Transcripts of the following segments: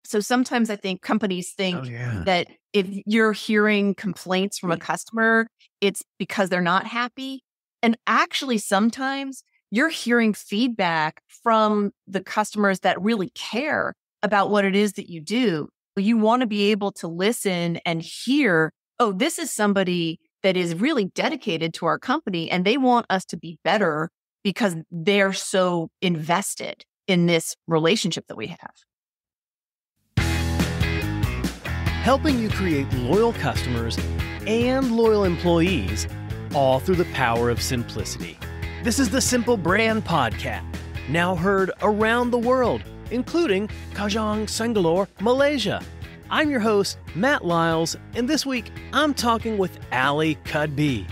So sometimes I think companies think Oh, yeah. that if you're hearing complaints from a customer, it's because they're not happy. And actually, sometimes you're hearing feedback from the customers that really care about what it is that you do. You want to be able to listen and hear, oh, this is somebody that is really dedicated to our company and they want us to be better because they're so invested in this relationship that we have. Helping you create loyal customers and loyal employees, all through the power of simplicity. This is the Simple Brand Podcast, now heard around the world, including Kajang, Sengalore, Malaysia. I'm your host, Matt Lyles, and this week I'm talking with Ali Cudby.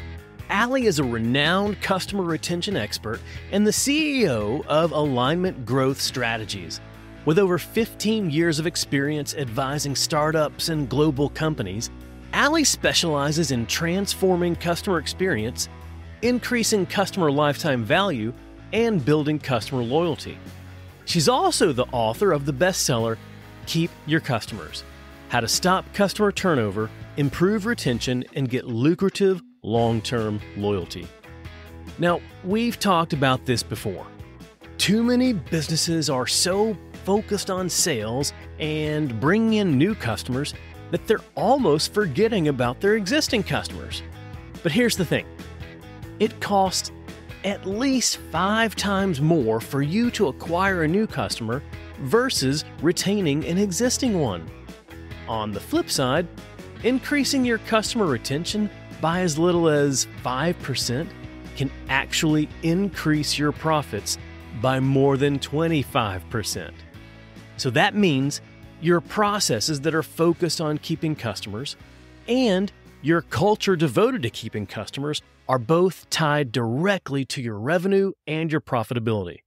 Ali is a renowned customer retention expert and the CEO of Alignment Growth Strategies. With over 15 years of experience advising startups and global companies, Ali specializes in transforming customer experience, increasing customer lifetime value, and building customer loyalty. She's also the author of the bestseller, Keep Your Customers: How to Stop Customer Turnover, Improve Retention, and Get Lucrative Long-Term Loyalty. Now, we've talked about this before. Too many businesses are so focused on sales and bringing in new customers that they're almost forgetting about their existing customers. But here's the thing. It costs at least 5 times more for you to acquire a new customer versus retaining an existing one. On the flip side, increasing your customer retention by as little as 5% can actually increase your profits by more than 25%. So that means your processes that are focused on keeping customers and your culture devoted to keeping customers are both tied directly to your revenue and your profitability.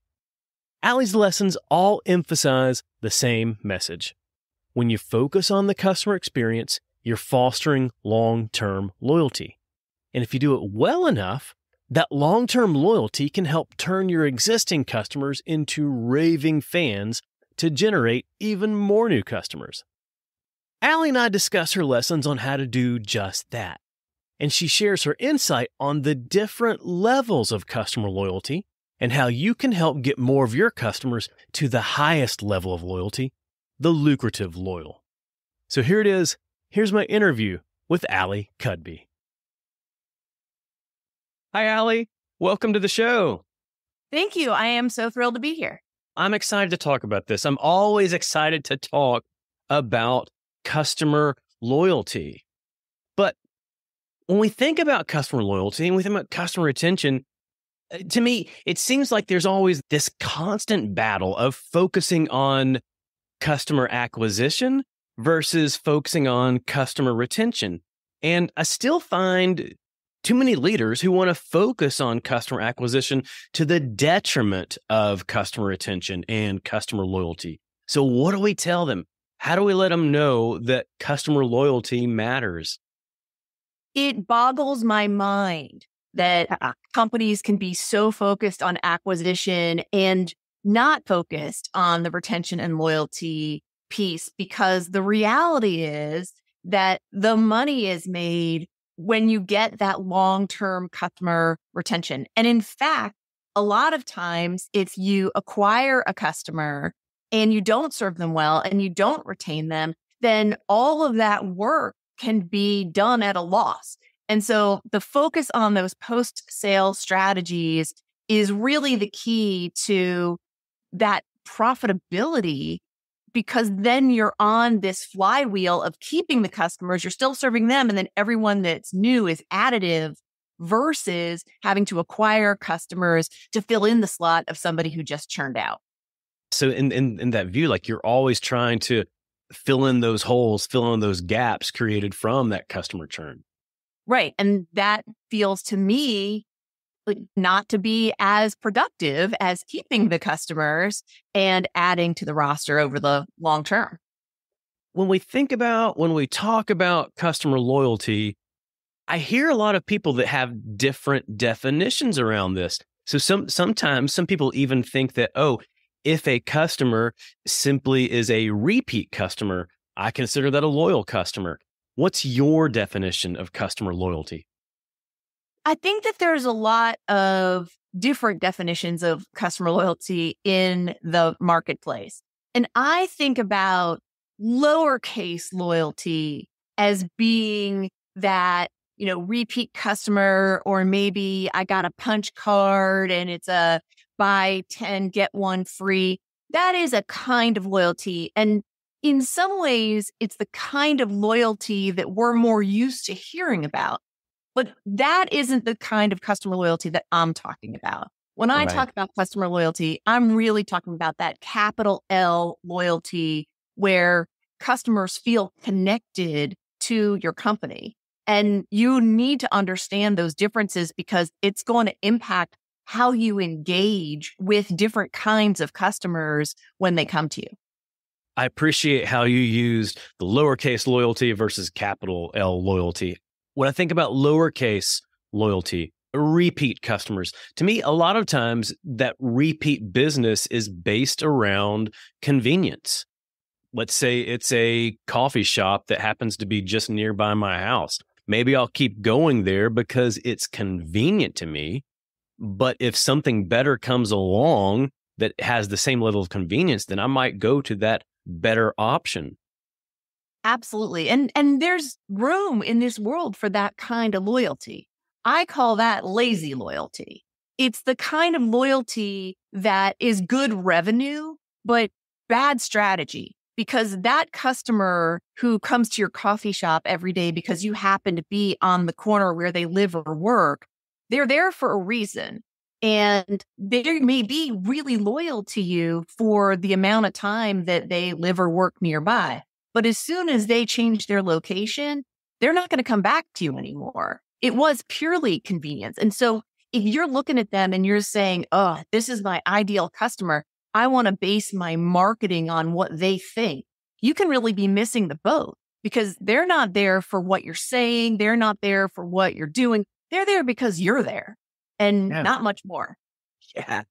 Ali's lessons all emphasize the same message. When you focus on the customer experience, you're fostering long-term loyalty. And if you do it well enough, that long-term loyalty can help turn your existing customers into raving fans to generate even more new customers. Ali and I discuss her lessons on how to do just that. And she shares her insight on the different levels of customer loyalty and how you can help get more of your customers to the highest level of loyalty, the lucrative loyal. So here it is. Here's my interview with Ali Cudby. Hi, Ali. Welcome to the show. Thank you. I am so thrilled to be here. I'm excited to talk about this. I'm always excited to talk about customer loyalty. But when we think about customer loyalty and we think about customer retention, to me, it seems like there's always this constant battle of focusing on customer acquisition versus focusing on customer retention. And I still find too many leaders who want to focus on customer acquisition to the detriment of customer retention and customer loyalty. So what do we tell them? How do we let them know that customer loyalty matters? It boggles my mind that companies can be so focused on acquisition and not focused on the retention and loyalty piece, because the reality is that the money is made when you get that long-term customer retention. And in fact, a lot of times, if you acquire a customer and you don't serve them well and you don't retain them, then all of that work can be done at a loss. And so the focus on those post-sale strategies is really the key to that profitability, because then you're on this flywheel of keeping the customers, you're still serving them, and then everyone that's new is additive versus having to acquire customers to fill in the slot of somebody who just churned out. So in that view, like you're always trying to fill in those holes, fill in those gaps created from that customer churn. Right. And that feels to me like not to be as productive as keeping the customers and adding to the roster over the long term. When we talk about customer loyalty, I hear a lot of people that have different definitions around this. So sometimes some people even think that, If a customer simply is a repeat customer, I consider that a loyal customer. What's your definition of customer loyalty? I think that there's a lot of different definitions of customer loyalty in the marketplace. And I think about lowercase loyalty as being that, repeat customer, or maybe I got a punch card and it's a buy 10, get one free. That is a kind of loyalty. And in some ways, it's the kind of loyalty that we're more used to hearing about. But that isn't the kind of customer loyalty that I'm talking about. When I talk about customer loyalty, I'm really talking about that capital L loyalty where customers feel connected to your company. And you need to understand those differences because it's going to impact how you engage with different kinds of customers when they come to you. I appreciate how you used the lowercase loyalty versus capital L loyalty. When I think about lowercase loyalty, repeat customers, to me, a lot of times that repeat business is based around convenience. Let's say it's a coffee shop that happens to be just nearby my house. Maybe I'll keep going there because it's convenient to me. But if something better comes along that has the same level of convenience, then I might go to that better option. Absolutely. And there's room in this world for that kind of loyalty. I call that lazy loyalty. It's the kind of loyalty that is good revenue, but bad strategy, because that customer who comes to your coffee shop every day because you happen to be on the corner where they live or work, they're there for a reason. And they may be really loyal to you for the amount of time that they live or work nearby. But as soon as they change their location, they're not going to come back to you anymore. It was purely convenience. And so if you're looking at them and you're saying, oh, this is my ideal customer, I want to base my marketing on what they think, you can really be missing the boat because they're not there for what you're saying. They're not there for what you're doing. They're there because you're there and not much more. Yeah.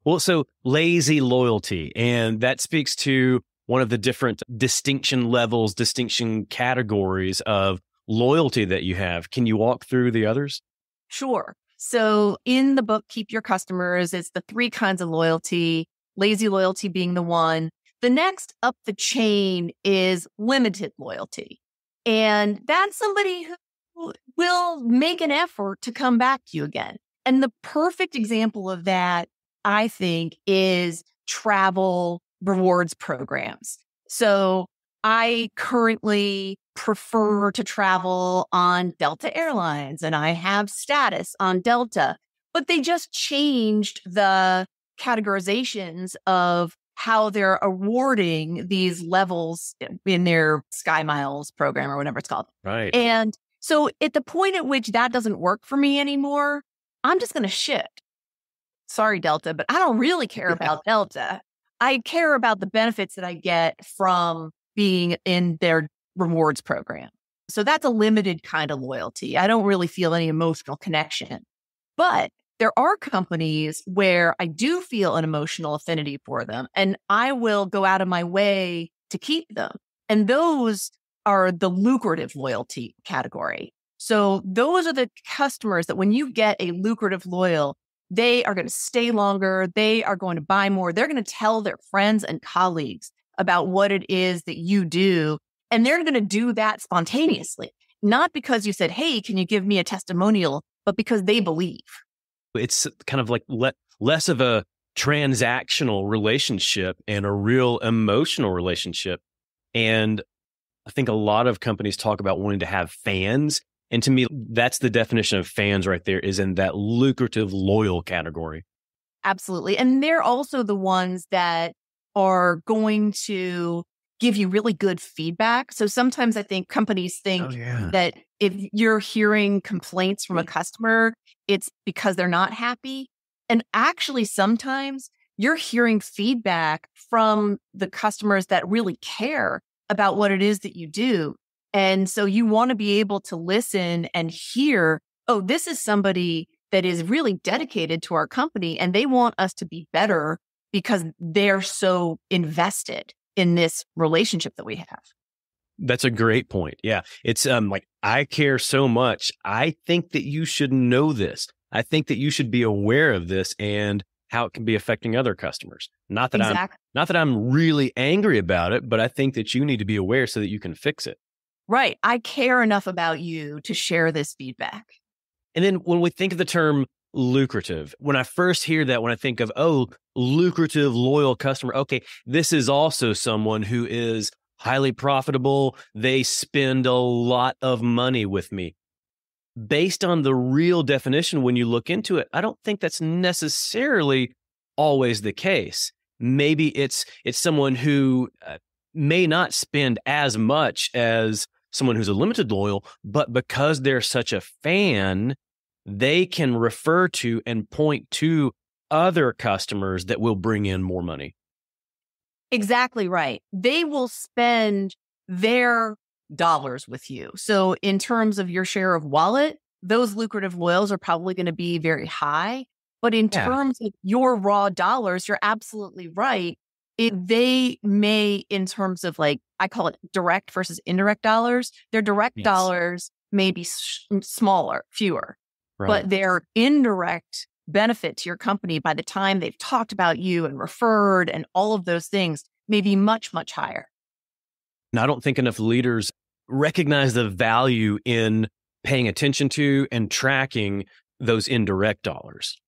Well, so lazy loyalty, and that speaks to one of the different distinction levels, distinction categories of loyalty that you have. Can you walk through the others? Sure. So in the book, Keep Your Customers, it's the 3 kinds of loyalty, lazy loyalty being the one. The next up the chain is limited loyalty. And that's somebody who will make an effort to come back to you again. And the perfect example of that, I think, is travel rewards programs. So I currently prefer to travel on Delta Airlines and I have status on Delta, but they just changed the categorizations of how they're awarding these levels in their Sky Miles program or whatever it's called. Right. And so at the point at which that doesn't work for me anymore, I'm just going to shift. Sorry, Delta, but I don't really care about Delta. I care about the benefits that I get from being in their rewards program. So that's a limited kind of loyalty. I don't really feel any emotional connection. But there are companies where I do feel an emotional affinity for them, and I will go out of my way to keep them. And those are the lucrative loyalty category. So those are the customers that when you get a lucrative loyal, they are going to stay longer. They are going to buy more. They're going to tell their friends and colleagues about what it is that you do. And they're going to do that spontaneously, not because you said, hey, can you give me a testimonial, but because they believe. It's kind of like less of a transactional relationship and a real emotional relationship. And I think a lot of companies talk about wanting to have fans. And to me, that's the definition of fans right there, is in that lucrative, loyal category. Absolutely. And they're also the ones that are going to give you really good feedback. So sometimes I think companies think that if you're hearing complaints from a customer, it's because they're not happy. And actually, sometimes you're hearing feedback from the customers that really care about what it is that you do. And so you want to be able to listen and hear, oh, this is somebody that is really dedicated to our company and they want us to be better because they're so invested in this relationship that we have. That's a great point. Yeah. It's like, I care so much. I think that you should know this. I think that you should be aware of this and how it can be affecting other customers. Exactly. Not that I'm really angry about it, but I think that you need to be aware so that you can fix it. Right. I care enough about you to share this feedback. And then when we think of the term lucrative, when I first hear that, when I think of, oh, lucrative, loyal customer, okay, this is also someone who is highly profitable. They spend a lot of money with me. Based on the real definition, when you look into it, I don't think that's necessarily always the case. Maybe it's someone who may not spend as much as someone who's a limited loyal, but because they're such a fan, they can refer to and point to other customers that will bring in more money. Exactly right. They will spend their dollars with you. So in terms of your share of wallet, those lucrative loyals are probably going to be very high. But in terms of your raw dollars, you're absolutely right. They may, in terms of like, I call it direct versus indirect dollars, their direct dollars may be smaller, fewer, but their indirect benefit to your company by the time they've talked about you and referred and all of those things may be much, much higher. And I don't think enough leaders recognize the value in paying attention to and tracking those indirect dollars.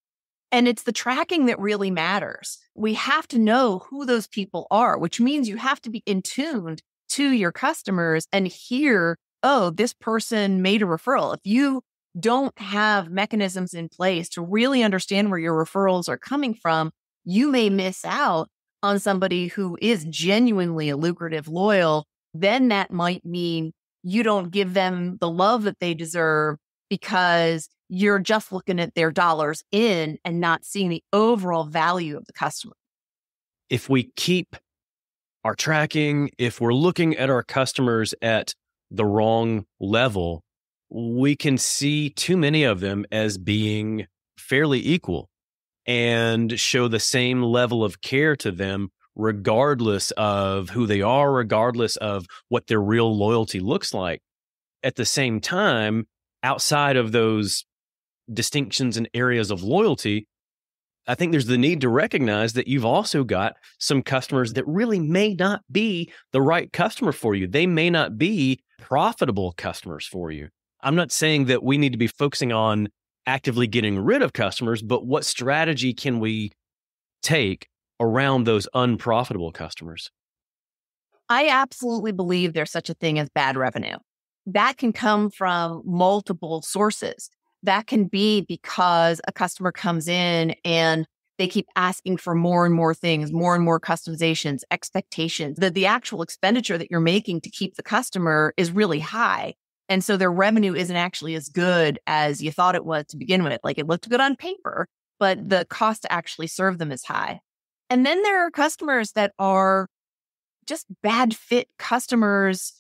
And it's the tracking that really matters. We have to know who those people are, which means you have to be in tune to your customers and hear, oh, this person made a referral. If you don't have mechanisms in place to really understand where your referrals are coming from, you may miss out on somebody who is genuinely a lucrative loyal. Then that might mean you don't give them the love that they deserve because you're just looking at their dollars in and not seeing the overall value of the customer. If we keep our tracking, if we're looking at our customers at the wrong level, we can see too many of them as being fairly equal and show the same level of care to them, regardless of who they are, regardless of what their real loyalty looks like. At the same time, outside of those distinctions and areas of loyalty, I think there's the need to recognize that you've also got some customers that really may not be the right customer for you. They may not be profitable customers for you. I'm not saying that we need to be focusing on actively getting rid of customers, but what strategy can we take around those unprofitable customers? I absolutely believe there's such a thing as bad revenue. That can come from multiple sources. That can be because a customer comes in and they keep asking for more and more things, more and more customizations, expectations. The actual expenditure that you're making to keep the customer is really high. And so their revenue isn't actually as good as you thought it was to begin with. Like it looked good on paper, but the cost to actually serve them is high. And then there are customers that are just bad fit customers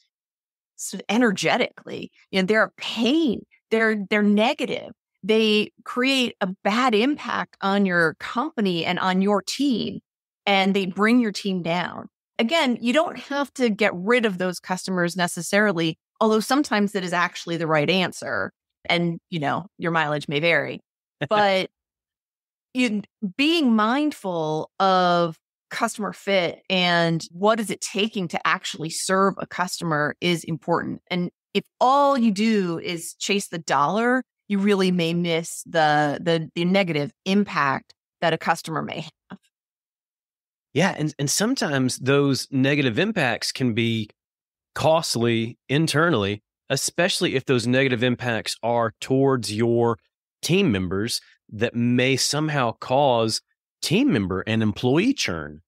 sort of energetically. You know, they're a pain. They're negative. They create a bad impact on your company and on your team, and they bring your team down. Again, you don't have to get rid of those customers necessarily, although sometimes that is actually the right answer. And, you know, your mileage may vary, but being mindful of customer fit and what is it taking to actually serve a customer is important. And if all you do is chase the dollar, you really may miss the negative impact that a customer may have. Yeah. And sometimes those negative impacts can be costly internally, especially if those negative impacts are towards your team members that may somehow cause team member and employee churn.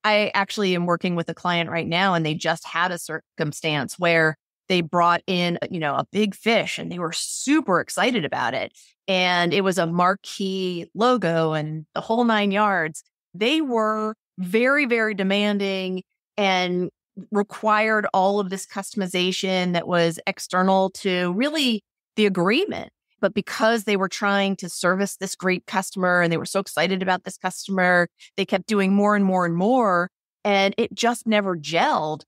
I actually am working with a client right now, and they just had a circumstance where they brought in, a big fish and they were super excited about it. And it was a marquee logo and the whole 9 yards. They were very, very demanding and required all of this customization that was external to really the agreement. But because they were trying to service this great customer and they were so excited about this customer, they kept doing more and more and more. And it just never gelled.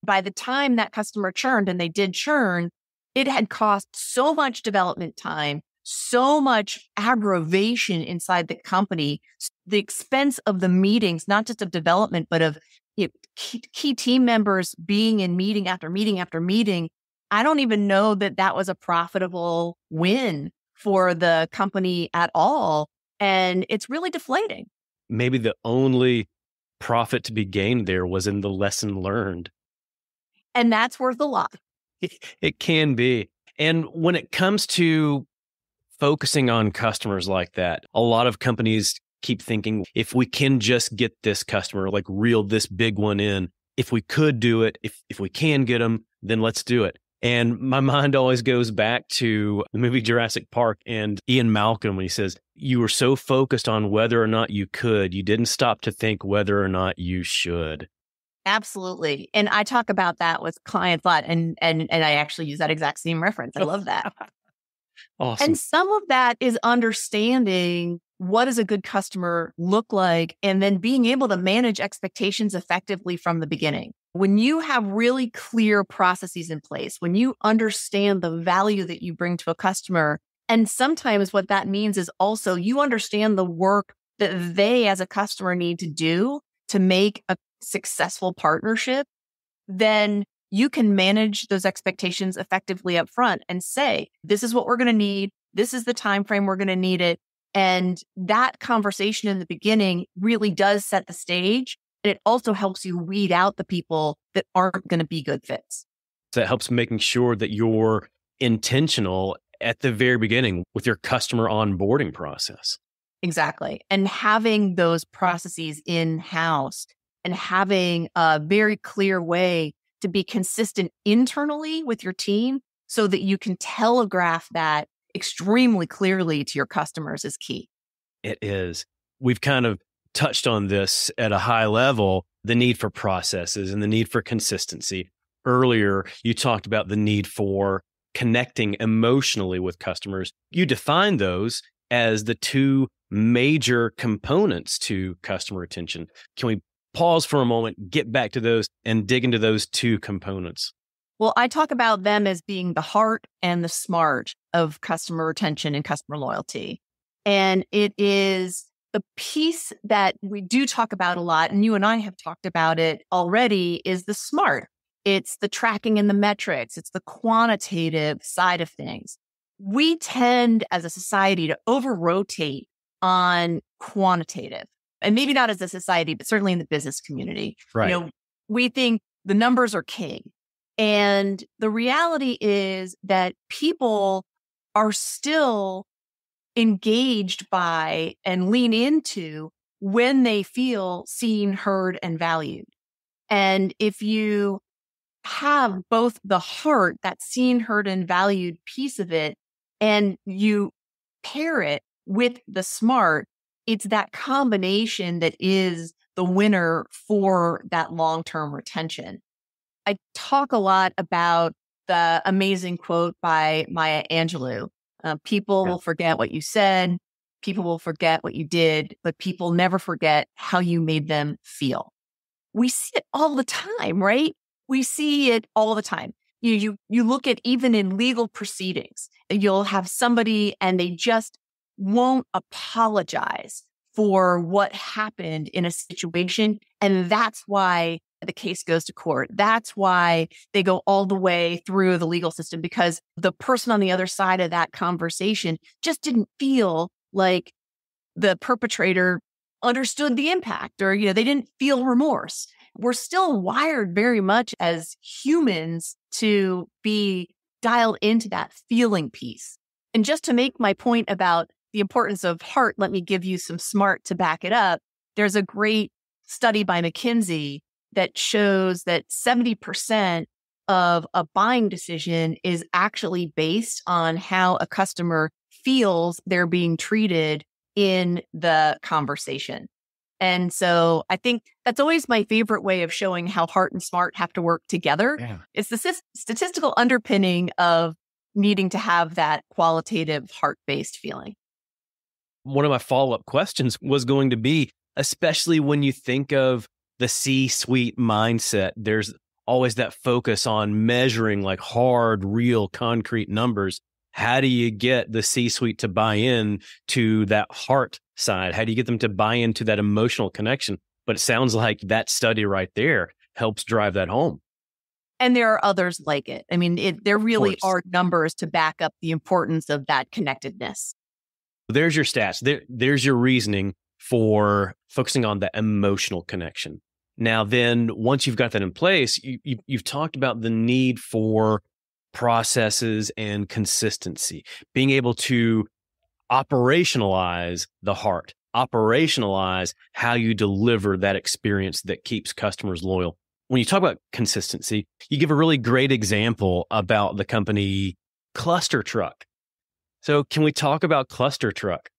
By the time that customer churned, and they did churn, it had cost so much development time, so much aggravation inside the company, the expense of the meetings, not just of development, but of key team members being in meeting after meeting after meeting. I don't even know that that was a profitable win for the company at all. And it's really deflating. Maybe the only profit to be gained there was in the lesson learned. And that's worth a lot. It can be. And when it comes to focusing on customers like that, a lot of companies keep thinking, if we can just get this customer, like reel this big one in, if we could do it, if we can get them, then let's do it. And my mind always goes back to the movie Jurassic Park and Ian Malcolm when he says, you were so focused on whether or not you could, you didn't stop to think whether or not you should. Absolutely. And I talk about that with clients a lot. And I actually use that exact same reference. I love that. Awesome. And some of that is understanding what does a good customer look like, and then being able to manage expectations effectively from the beginning. When you have really clear processes in place, when you understand the value that you bring to a customer, and sometimes what that means is also you understand the work that they as a customer need to do to make a successful partnership, then you can manage those expectations effectively up front and say, this is what we're going to need. This is the time frame we're going to need it. And that conversation in the beginning really does set the stage. And it also helps you weed out the people that aren't going to be good fits. So it helps making sure that you're intentional at the very beginning with your customer onboarding process. Exactly. And having those processes in-house and having a very clear way to be consistent internally with your team so that you can telegraph that extremely clearly to your customers is key. It is. We've kind of touched on this at a high level, the need for processes and the need for consistency. Earlier, you talked about the need for connecting emotionally with customers. You define those as the two major components to customer retention. Can we pause for a moment, get back to those and dig into those two components? Well, I talk about them as being the heart and the smart of customer retention and customer loyalty. And it is the piece that we do talk about a lot, and you and I have talked about it already, is the smart. It's the tracking and the metrics. It's the quantitative side of things. We tend as a society to over-rotate on quantitative. And maybe not as a society, but certainly in the business community. Right. We think the numbers are king. And the reality is that people are still engaged by and lean into when they feel seen, heard, and valued. And if you have both the heart, that seen, heard, and valued piece of it, and you pair it with the smart, it's that combination that is the winner for that long-term retention. I talk a lot about the amazing quote by Maya Angelou. People will forget what you said. People will forget what you did, but people never forget how you made them feel. We see it all the time, right? We see it all the time. You look at even in legal proceedings, you'll have somebody and they just won't apologize for what happened in a situation. And that's why the case goes to court. That's why they go all the way through the legal system, because the person on the other side of that conversation just didn't feel like the perpetrator understood the impact, or, they didn't feel remorse. We're still wired very much as humans to be dialed into that feeling piece. And just to make my point about the importance of heart, let me give you some smart to back it up. There's a great study by McKinsey that shows that 70% of a buying decision is actually based on how a customer feels they're being treated in the conversation. And so I think that's always my favorite way of showing how heart and smart have to work together. Yeah. It's the statistical underpinning of needing to have that qualitative, heart-based feeling. One of my follow-up questions was going to be, especially when you think of the C-suite mindset, there's always that focus on measuring like hard, real, concrete numbers. How do you get the C-suite to buy in to that heart side? How do you get them to buy into that emotional connection? But it sounds like that study right there helps drive that home. And there are others like it. I mean, there really course. are numbers to back up the importance of that connectedness. There's your stats. There's your reasoning for focusing on the emotional connection. Now, then once you've got that in place, you've talked about the need for processes and consistency, being able to operationalize the heart, operationalize how you deliver that experience that keeps customers loyal. When you talk about consistency, you give a really great example about the company Cluster Truck. So can we talk about Cluster Truck?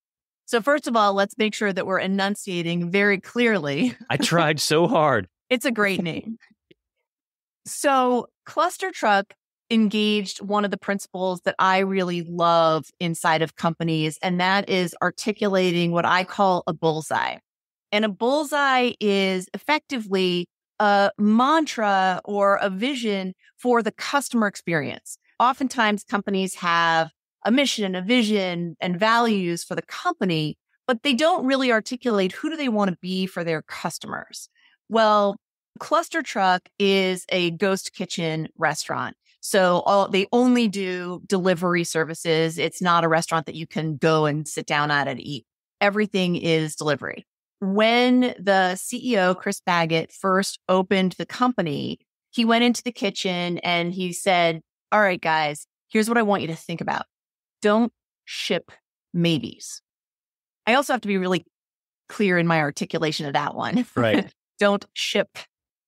So first of all, let's make sure that we're enunciating very clearly. I tried so hard. It's a great name. So Cluster Truck engaged one of the principles that I really love inside of companies, and that is articulating what I call a bullseye. And a bullseye is effectively a mantra or a vision for the customer experience. Oftentimes, companies have a mission, a vision, and values for the company, but they don't really articulate who do they want to be for their customers. Well, Cluster Truck is a ghost kitchen restaurant. So they only do delivery services. It's not a restaurant that you can go and sit down at and eat. Everything is delivery. When the CEO, Chris Baggett, first opened the company, he went into the kitchen and he said, all right, guys, here's what I want you to think about. Don't ship maybes. I also have to be really clear in my articulation of that one. Right. Don't ship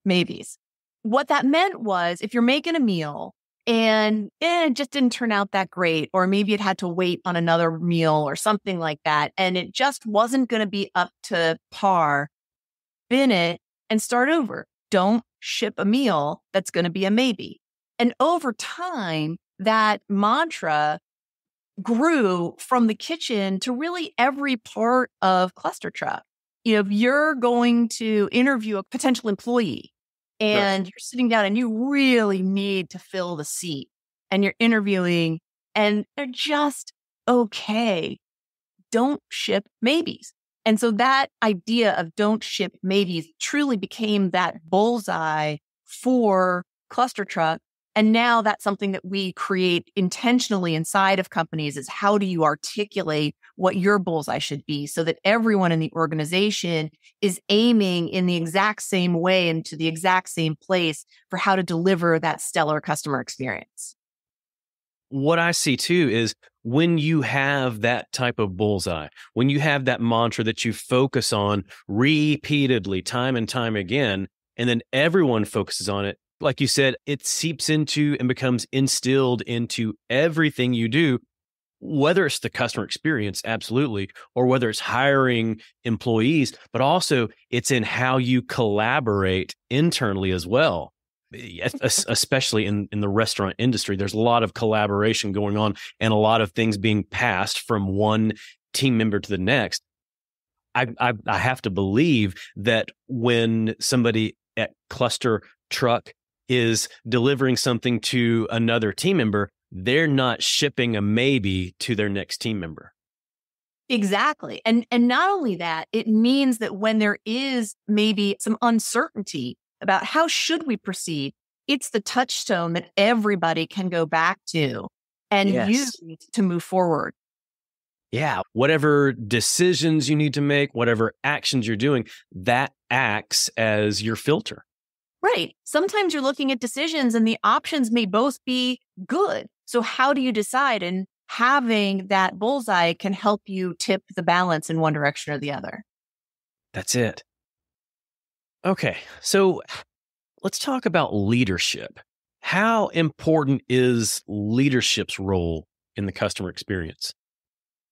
maybes. What that meant was if you're making a meal and it just didn't turn out that great, or maybe it had to wait on another meal or something like that, and it just wasn't going to be up to par, bin it and start over. Don't ship a meal that's going to be a maybe. And over time, that mantra grew from the kitchen to really every part of Cluster Truck. You know, if you're going to interview a potential employee and you're sitting down and you really need to fill the seat and you're interviewing and they're just okay, don't ship maybes. And so that idea of don't ship maybes truly became that bullseye for Cluster Truck. And now that's something that we create intentionally inside of companies is how do you articulate what your bullseye should be so that everyone in the organization is aiming in the exact same way and to the exact same place for how to deliver that stellar customer experience. What I see too is when you have that type of bullseye, when you have that mantra that you focus on repeatedly, time and time again, and then everyone focuses on it, like you said, it seeps into and becomes instilled into everything you do, whether it's the customer experience, absolutely, or whether it's hiring employees, but also it's in how you collaborate internally as well. Especially in the restaurant industry, there's a lot of collaboration going on and a lot of things being passed from one team member to the next. I have to believe that when somebody at Cluster Truck is delivering something to another team member, they're not shipping a maybe to their next team member. Exactly. And not only that, it means that when there is maybe some uncertainty about how should we proceed, it's the touchstone that everybody can go back to and use to move forward. Yeah. Whatever decisions you need to make, whatever actions you're doing, that acts as your filter. Right. Sometimes you're looking at decisions and the options may both be good. So how do you decide? And having that bullseye can help you tip the balance in one direction or the other. That's it. Okay. So let's talk about leadership. How important is leadership's role in the customer experience?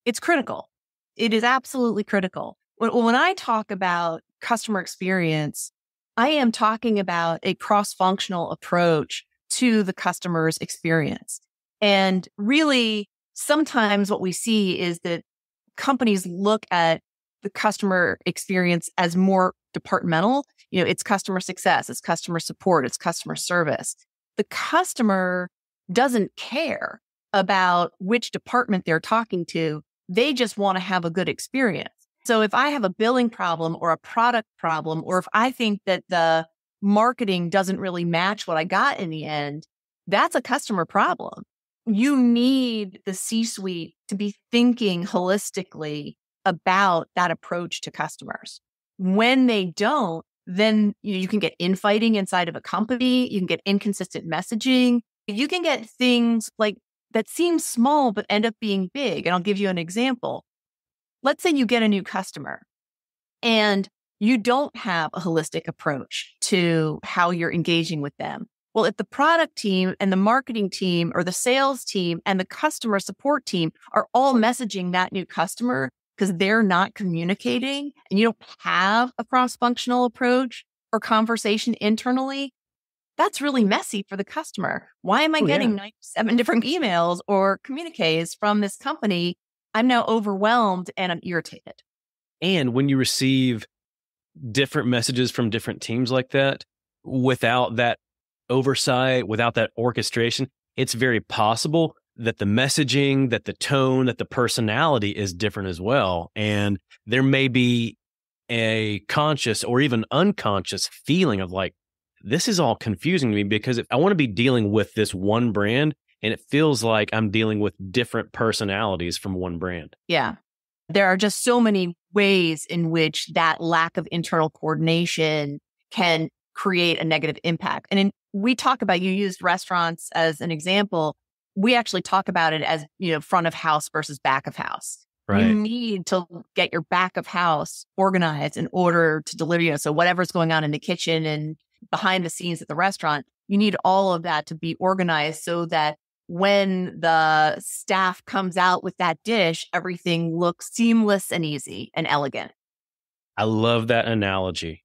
It's critical. It is absolutely critical. When I talk about customer experience, I am talking about a cross-functional approach to the customer's experience. And really, sometimes what we see is that companies look at the customer experience as more departmental. It's customer success, it's customer support, it's customer service. The customer doesn't care about which department they're talking to. They just want to have a good experience. So if I have a billing problem or a product problem, or if I think that the marketing doesn't really match what I got in the end, that's a customer problem. You need the C-suite to be thinking holistically about that approach to customers. When they don't, then you can get infighting inside of a company. You can get inconsistent messaging. You can get things like that seem small, but end up being big. And I'll give you an example. Let's say you get a new customer and you don't have a holistic approach to how you're engaging with them. Well, if the product team and the marketing team or the sales team and the customer support team are all messaging that new customer because they're not communicating and you don't have a cross-functional approach or conversation internally, that's really messy for the customer. Why am I getting 97 different emails or communiques from this company? I'm now overwhelmed and I'm irritated. And when you receive different messages from different teams like that, without that oversight, without that orchestration, it's very possible that the messaging, that the tone, that the personality is different as well. And there may be a conscious or even unconscious feeling of like, this is all confusing to me because if I want to be dealing with this one brand and it feels like I'm dealing with different personalities from one brand. Yeah. There are just so many ways in which that lack of internal coordination can create a negative impact. And we talk about, you used restaurants as an example. We actually talk about it as, front of house versus back of house. Right. You need to get your back of house organized in order to deliver, so whatever's going on in the kitchen and behind the scenes at the restaurant, you need all of that to be organized so that when the staff comes out with that dish, everything looks seamless and easy and elegant. I love that analogy.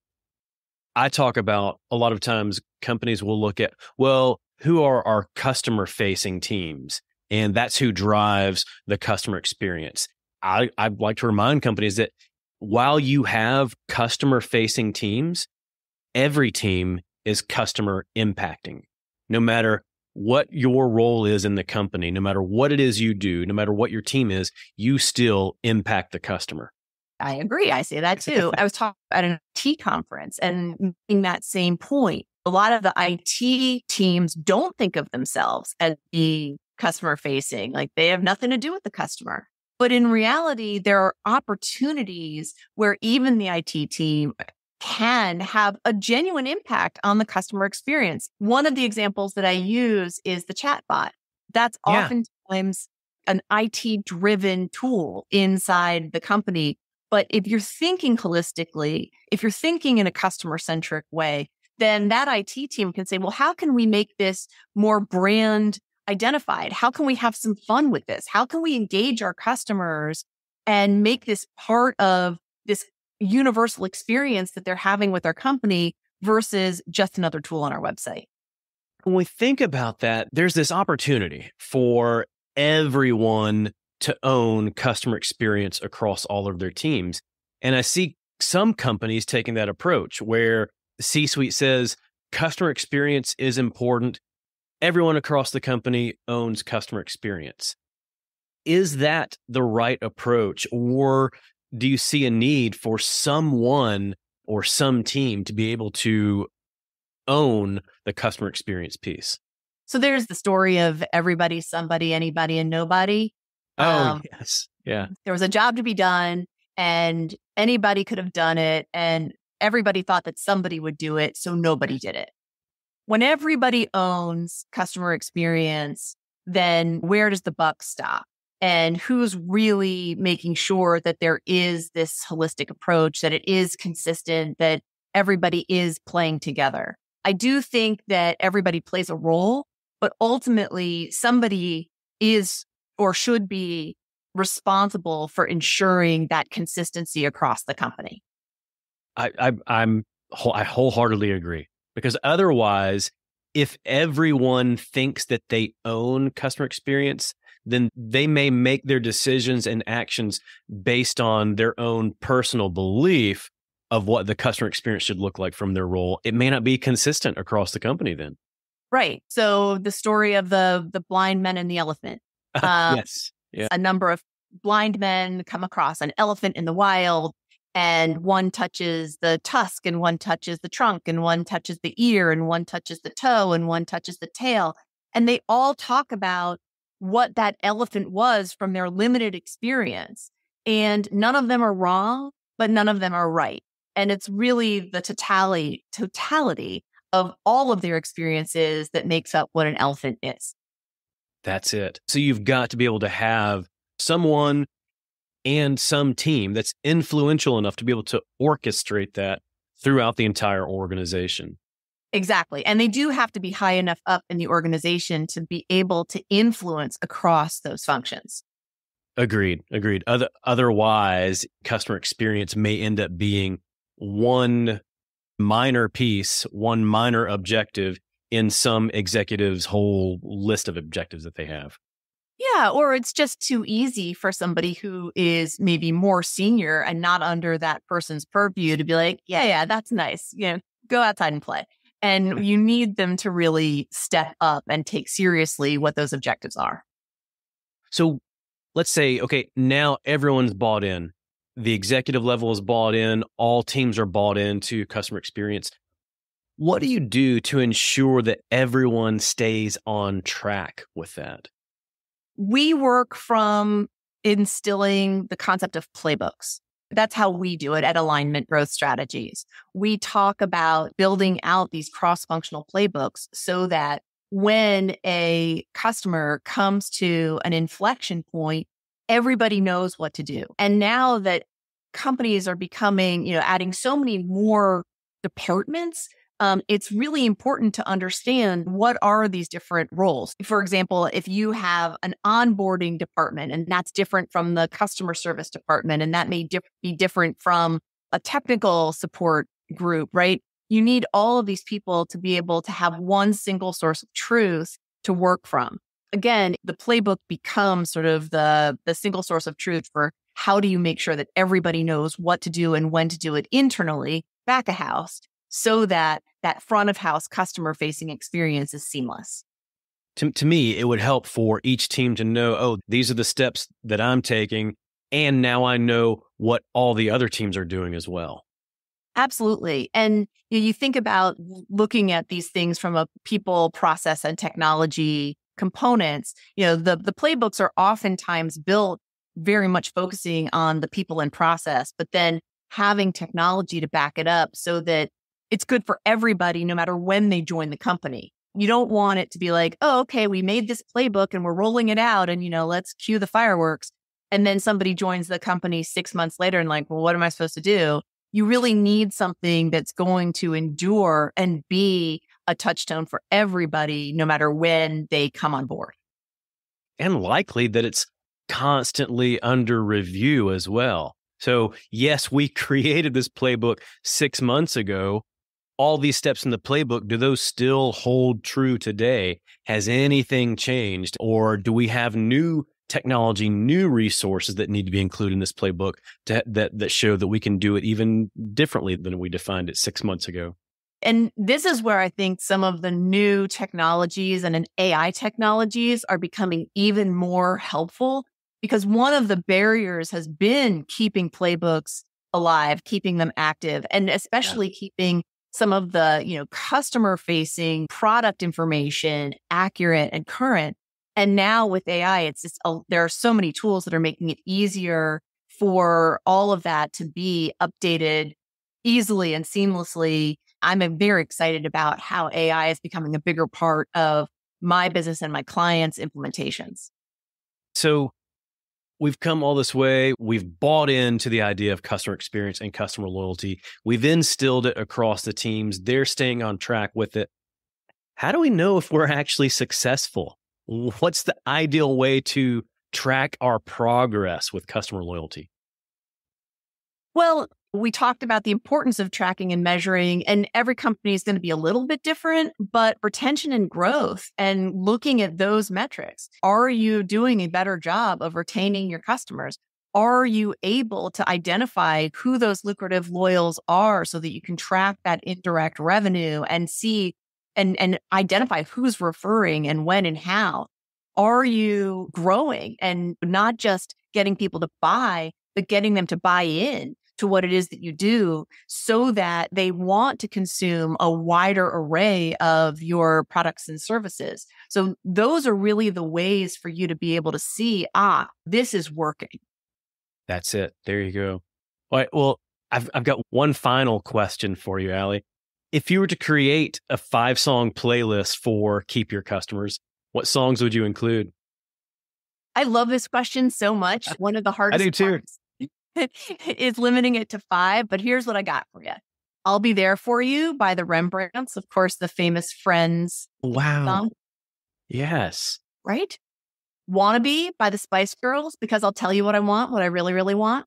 I talk about a lot of times companies will look at, well, who are our customer facing teams? And that's who drives the customer experience. I'd like to remind companies that while you have customer facing teams, every team is customer impacting. No matter what your role is in the company, no matter what it is you do, no matter what your team is, you still impact the customer. I agree. I say that too. I was talking at an IT conference and making that same point. A lot of the IT teams don't think of themselves as being customer facing, like they have nothing to do with the customer. But in reality, there are opportunities where even the IT team can have a genuine impact on the customer experience. One of the examples that I use is the chatbot. That's oftentimes an IT-driven tool inside the company. But if you're thinking holistically, if you're thinking in a customer-centric way, then that IT team can say, well, how can we make this more brand identified? How can we have some fun with this? How can we engage our customers and make this part of this universal experience that they're having with our company versus just another tool on our website? When we think about that, there's this opportunity for everyone to own customer experience across all of their teams. And I see some companies taking that approach where the C-suite says customer experience is important. Everyone across the company owns customer experience. Is that the right approach, or do you see a need for someone or some team to be able to own the customer experience piece? So there's the story of everybody, somebody, anybody, and nobody. Oh, yes. Yeah. There was a job to be done and anybody could have done it. And everybody thought that somebody would do it. So nobody did it. When everybody owns customer experience, then where does the buck stop? And who's really making sure that there is this holistic approach, that it is consistent, that everybody is playing together? I do think that everybody plays a role, but ultimately somebody is or should be responsible for ensuring that consistency across the company. I wholeheartedly agree, because otherwise if everyone thinks that they own customer experience, then they may make their decisions and actions based on their own personal belief of what the customer experience should look like from their role. It may not be consistent across the company then. Right. So the story of the blind men and the elephant. Yes. Yeah. A number of blind men come across an elephant in the wild, and one touches the tusk, and one touches the trunk, and one touches the ear, and one touches the toe, and one touches the tail. And they all talk about what that elephant was from their limited experience. And none of them are wrong, but none of them are right. And it's really the totality of all of their experiences that makes up what an elephant is. That's it. So you've got to be able to have someone and some team that's influential enough to be able to orchestrate that throughout the entire organization. Exactly. And they do have to be high enough up in the organization to be able to influence across those functions. Agreed. Otherwise, customer experience may end up being one minor piece, one minor objective in some executive's whole list of objectives that they have. Yeah, or it's just too easy for somebody who is maybe more senior and not under that person's purview to be like, yeah, that's nice. Go outside and play. And you need them to really step up and take seriously what those objectives are. So let's say, okay, now everyone's bought in. The executive level is bought in. All teams are bought into customer experience. What do you do to ensure that everyone stays on track with that? We work from instilling the concept of playbooks. That's how we do it at Alignment Growth Strategies. We talk about building out these cross-functional playbooks so that when a customer comes to an inflection point, everybody knows what to do. And now that companies are becoming, adding so many more departments, it's really important to understand what are these different roles. For example, if you have an onboarding department and that's different from the customer service department, and that may be different from a technical support group, right? You need all of these people to be able to have one single source of truth to work from. Again, the playbook becomes sort of the single source of truth for how do you make sure that everybody knows what to do and when to do it internally, back of house, so that that front of house customer facing experience is seamless. To me, it would help for each team to know, oh, these are the steps that I'm taking. And now I know what all the other teams are doing as well. Absolutely. And you think about looking at these things from a people, process, and technology components. The playbooks are oftentimes built very much focusing on the people and process, but then having technology to back it up so that it's good for everybody, no matter when they join the company. You don't want it to be like, oh, okay, we made this playbook and we're rolling it out and, let's cue the fireworks. And then somebody joins the company 6 months later and like, well, what am I supposed to do? You really need something that's going to endure and be a touchstone for everybody, no matter when they come on board. And likely that it's constantly under review as well. So yes, we created this playbook 6 months ago. All these steps in the playbook, do those still hold true today? Has anything changed? Or do we have new technology, new resources that need to be included in this playbook that show that we can do it even differently than we defined it 6 months ago? And this is where I think some of the new technologies and AI technologies are becoming even more helpful, because one of the barriers has been keeping playbooks alive, keeping them active, and especially keeping some of the, customer facing product information accurate and current. And now with AI, it's just, there are so many tools that are making it easier for all of that to be updated easily and seamlessly. I'm very excited about how AI is becoming a bigger part of my business and my clients' implementations. So we've come all this way. We've bought into the idea of customer experience and customer loyalty. We've instilled it across the teams. They're staying on track with it. How do we know if we're actually successful? What's the ideal way to track our progress with customer loyalty? Well, We talked about the importance of tracking and measuring, and every company is going to be a little bit different, but retention and growth and looking at those metrics. Are you doing a better job of retaining your customers? Are you able to identify who those lucrative loyals are so that you can track that indirect revenue and see and identify who's referring and when and how? Are you growing and not just getting people to buy, but getting them to buy in to what it is that you do so that they want to consume a wider array of your products and services? So those are really the ways for you to be able to see, this is working. That's it. There you go. All right. Well, I've got one final question for you, Allie. If you were to create a 5-song playlist for Keep Your Customers, what songs would you include? I love this question so much. One of the hardest I do too. parts is limiting it to 5, but here's what I got for you. I'll Be There For You by the Rembrandts, of course, the famous Friends song. Yes. Right? Wannabe by the Spice Girls, because I'll tell you what I want, what I really, really want.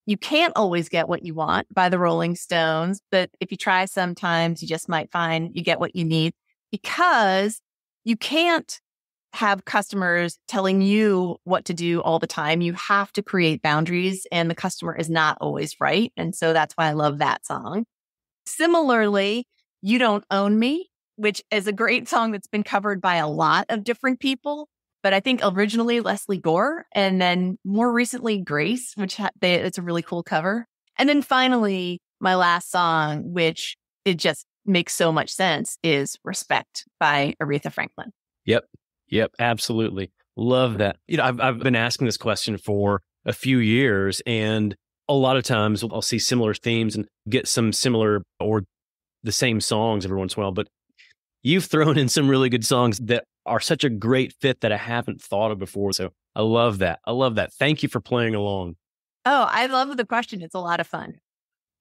You Can't Always Get What You Want by the Rolling Stones, but if you try sometimes, you just might find you get what you need, because you can't have customers telling you what to do all the time. You have to create boundaries, and the customer is not always right. And so that's why I love that song. Similarly, You Don't Own Me, which is a great song that's been covered by a lot of different people. But I think originally Leslie Gore, and then more recently Grace, which it's a really cool cover. And then finally, my last song, which it just makes so much sense, is Respect by Aretha Franklin. Yep, absolutely. Love that. I've been asking this question for a few years, and a lot of times I'll see similar themes and get some similar or the same songs every once in a while. But you've thrown in some really good songs that are such a great fit that I haven't thought of before. So I love that. Thank you for playing along. Oh, I love the question. It's a lot of fun.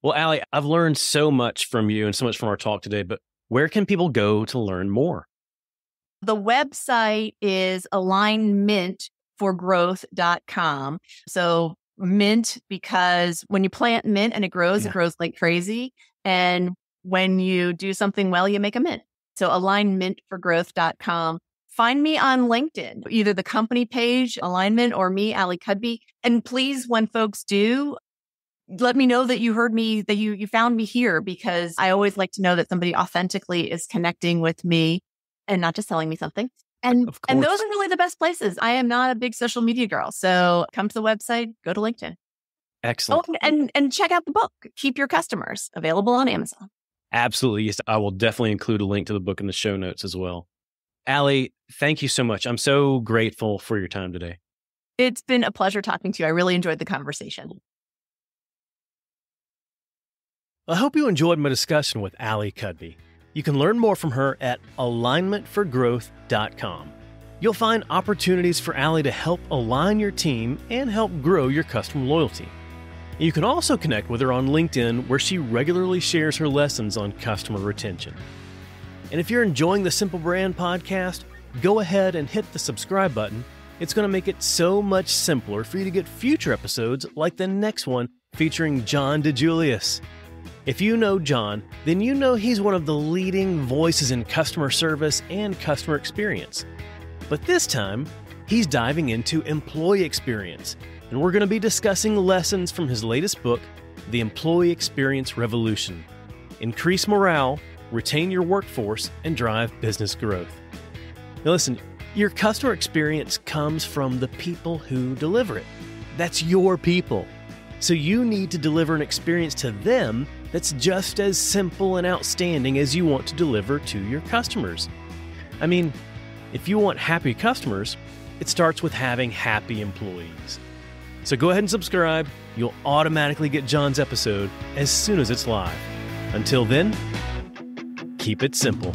Well, Allie, I've learned so much from you and so much from our talk today, but where can people go to learn more? The website is alignmentforgrowth.com. So mint, because when you plant mint and it grows like crazy. And when you do something well, you make a mint. So alignmentforgrowth.com. Find me on LinkedIn, either the company page, Alignment, or me, Allie Cudby. And please, when folks do, let me know that you heard me, that you found me here, because I always like to know that somebody authentically is connecting with me and not just selling me something. And those are really the best places. I am not a big social media girl. So come to the website, go to LinkedIn. Excellent. Oh, and check out the book, Keep Your Customers, available on Amazon. Absolutely. Yes, I will definitely include a link to the book in the show notes as well. Allie, thank you so much. I'm so grateful for your time today. It's been a pleasure talking to you. I really enjoyed the conversation. I hope you enjoyed my discussion with Allie Cudby. You can learn more from her at alignmentforgrowth.com. You'll find opportunities for Allie to help align your team and help grow your customer loyalty. You can also connect with her on LinkedIn, where she regularly shares her lessons on customer retention. And if you're enjoying the Simple Brand podcast, go ahead and hit the subscribe button. It's going to make it so much simpler for you to get future episodes like the next one featuring John DeJulius. If you know John, then you know he's one of the leading voices in customer service and customer experience. But this time, he's diving into employee experience, and we're going to be discussing lessons from his latest book, The Employee Experience Revolution. Increase morale, retain your workforce, and drive business growth. Now listen, your customer experience comes from the people who deliver it. That's your people. So you need to deliver an experience to them that's just as simple and outstanding as you want to deliver to your customers. I mean, if you want happy customers, it starts with having happy employees. So go ahead and subscribe. You'll automatically get John's episode as soon as it's live. Until then, keep it simple.